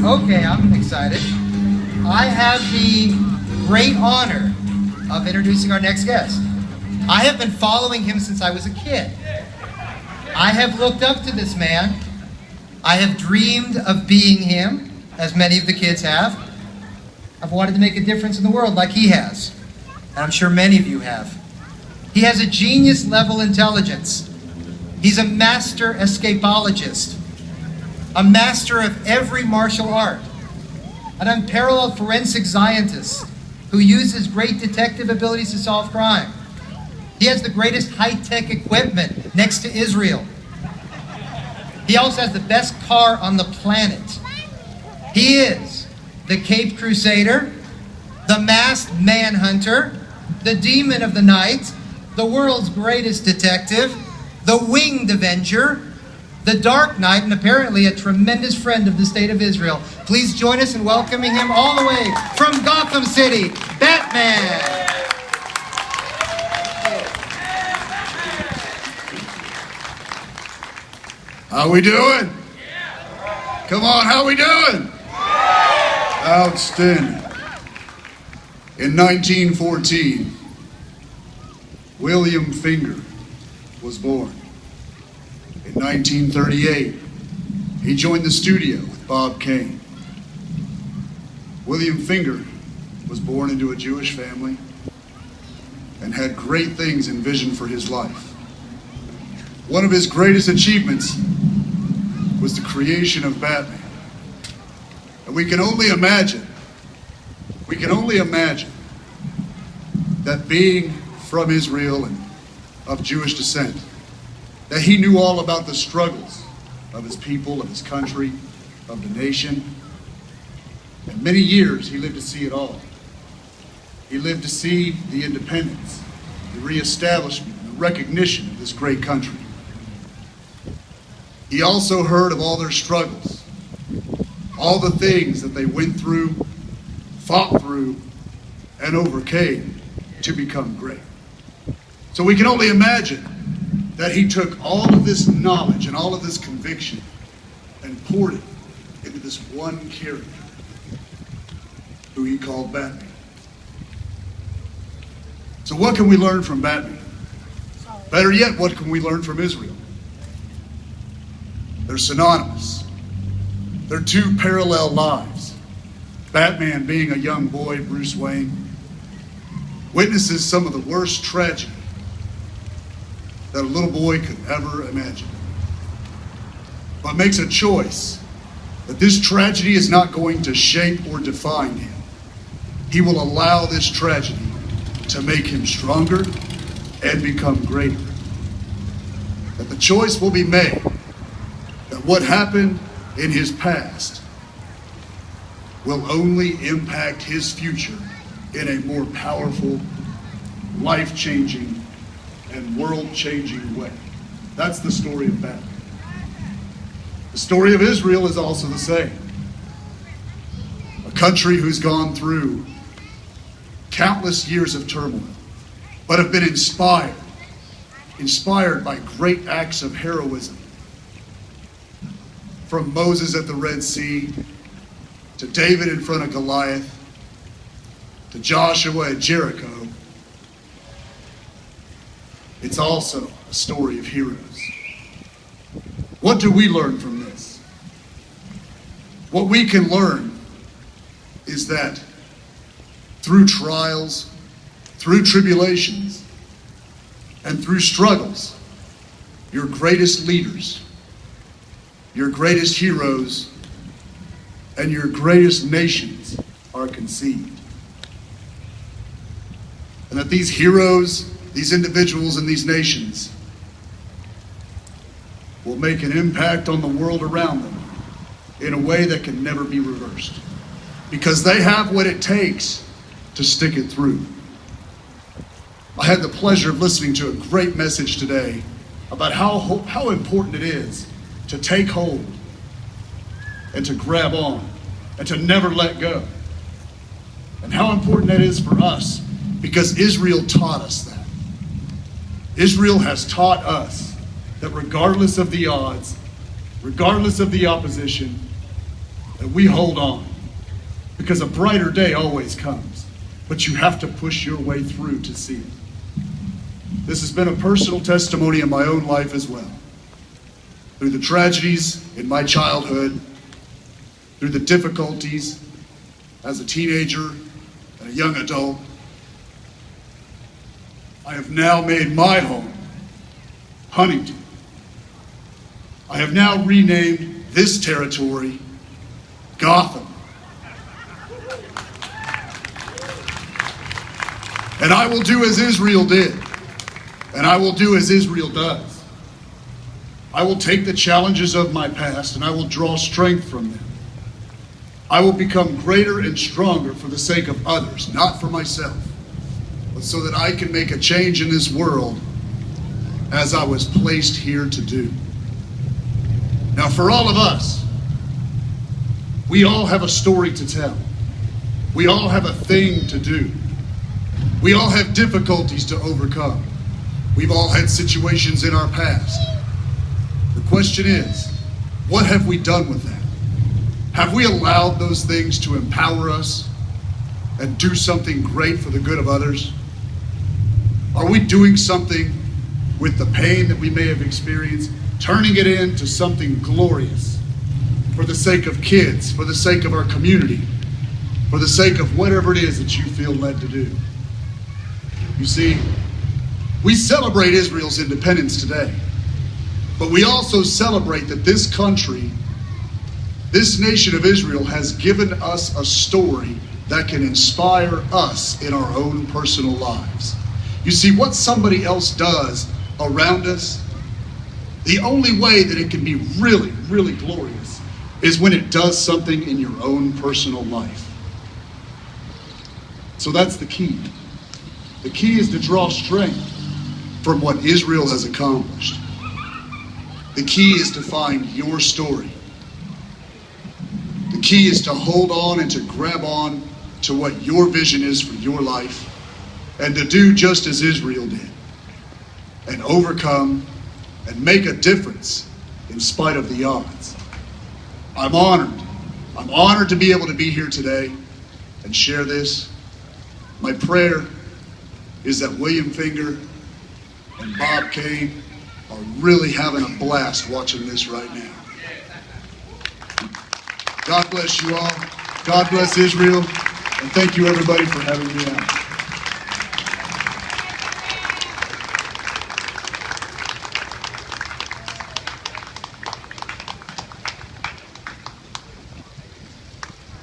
Okay, I'm excited. I have the great honor of introducing our next guest. I have been following him since I was a kid. I have looked up to this man. I have dreamed of being him, as many of the kids have. I've wanted to make a difference in the world like he has. And I'm sure many of you have. He has a genius-level intelligence. He's a master escapologist, a master of every martial art, an unparalleled forensic scientist who uses great detective abilities to solve crime. He has the greatest high-tech equipment next to Israel. He also has the best car on the planet. He is the Caped Crusader, the masked manhunter, the demon of the night, the world's greatest detective, the winged avenger, the Dark Knight, and apparently a tremendous friend of the state of Israel. Please join us in welcoming him all the way from Gotham City, Batman. How we doing? Come on, how we doing? Outstanding. In 1914, William Finger was born. In 1938, he joined the studio with Bob Kane. William Finger was born into a Jewish family and had great things envisioned for his life. One of his greatest achievements was the creation of Batman. And we can only imagine that being from Israel and of Jewish descent, that he knew all about the struggles of his people, of his country, of the nation. And many years he lived to see it all. He lived to see the independence, the reestablishment, the recognition of this great country. He also heard of all their struggles, all the things that they went through, fought through, and overcame to become great. So we can only imagine that he took all of this knowledge and all of this conviction and poured it into this one character who he called Batman. So what can we learn from Batman? Better yet, what can we learn from Israel? They're synonymous. They're two parallel lives. Batman, being a young boy, Bruce Wayne, witnesses some of the worst tragedy that a little boy could ever imagine, but makes a choice that this tragedy is not going to shape or define him. He will allow this tragedy to make him stronger and become greater. That the choice will be made that what happened in his past will only impact his future in a more powerful, life-changing, and world-changing way. That's the story of Batman. The story of Israel is also the same. A country who's gone through countless years of turmoil, but have been inspired by great acts of heroism. From Moses at the Red Sea, to David in front of Goliath, to Joshua at Jericho. It's also a story of heroes. What do we learn from this? What we can learn is that through trials, through tribulations, and through struggles, your greatest leaders, your greatest heroes, and your greatest nations are conceived. And that these heroes, these individuals, and these nations will make an impact on the world around them in a way that can never be reversed, because they have what it takes to stick it through. I had the pleasure of listening to a great message today about how important it is to take hold and to grab on and to never let go. And how important that is for us, because Israel taught us that. Israel has taught us that regardless of the odds, regardless of the opposition, that we hold on, because a brighter day always comes, but you have to push your way through to see it. This has been a personal testimony in my own life as well. Through the tragedies in my childhood, through the difficulties as a teenager and a young adult, I have now made my home Huntington. I have now renamed this territory Gotham. And I will do as Israel did, and I will do as Israel does. I will take the challenges of my past and I will draw strength from them. I will become greater and stronger for the sake of others, not for myself, but so that I can make a change in this world as I was placed here to do. Now, for all of us, we all have a story to tell. We all have a thing to do. We all have difficulties to overcome. We've all had situations in our past. The question is, what have we done with that? Have we allowed those things to empower us and do something great for the good of others? Are we doing something with the pain that we may have experienced, turning it into something glorious for the sake of kids, for the sake of our community, for the sake of whatever it is that you feel led to do? You see, we celebrate Israel's independence today, but we also celebrate that this country, this nation of Israel, has given us a story that can inspire us in our own personal lives. You see, what somebody else does around us, the only way that it can be really, really glorious is when it does something in your own personal life. So that's the key. The key is to draw strength from what Israel has accomplished. The key is to find your story. The key is to hold on and to grab on to what your vision is for your life, and to do just as Israel did, and overcome and make a difference in spite of the odds. I'm honored. I'm honored to be able to be here today and share this. My prayer is that William Finger and Bob Kane are really having a blast watching this right now. God bless you all. God bless Israel. And thank you, everybody, for having me out.